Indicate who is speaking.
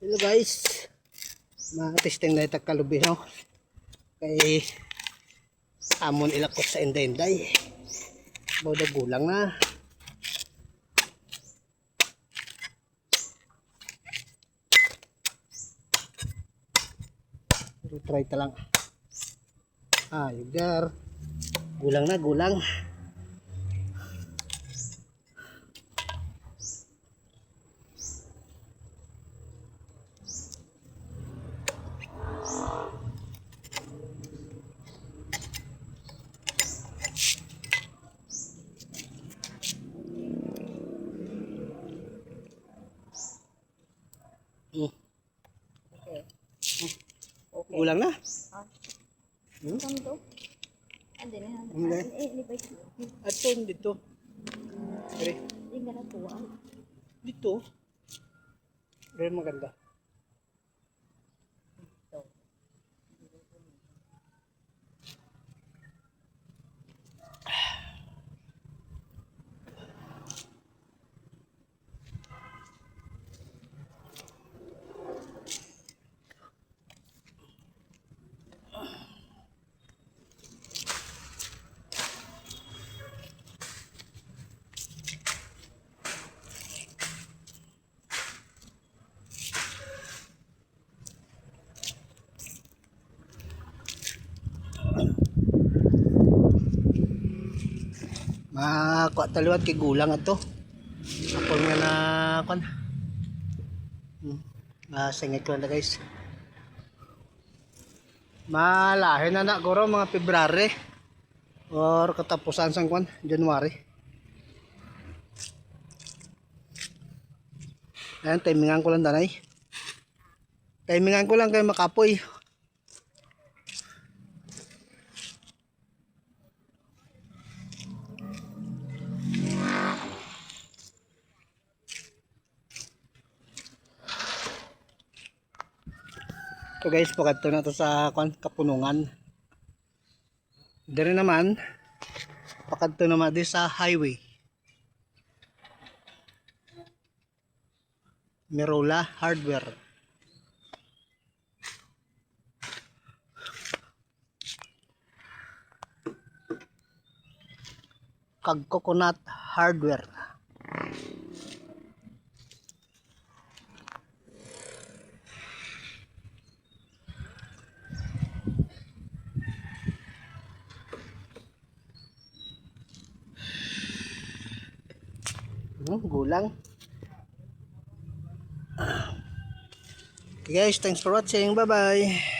Speaker 1: Hello guys, ma-testing na itag kalubi no? Kay amon ilakot sa inday-inday. Bawda gulang na. Pero try ta lang. Yugar. Gulang na, gulang.
Speaker 2: Okay.
Speaker 1: Gulang na.
Speaker 2: Saan to? Andi na.
Speaker 1: Hindi.
Speaker 2: Libay ko.
Speaker 1: Ato dito. Dire.
Speaker 2: Hindi ka na tuwa.
Speaker 1: Dito. Dire maganda. Makuha taliwat kay gulang ato. Ako nga na kon. Singit ko na guys. Malahi na guro mga February or katapusan sang kon January. Ayan, timingan ko lang danay. Timingan ko lang kay makapoy. So guys, pagkadto na to sa Kapunungan. Dire naman pagkadto naman di sa highway. Merola Hardware. Kag Coconut Hardware. Gulang. Okay guys, thanks for watching. Bye bye.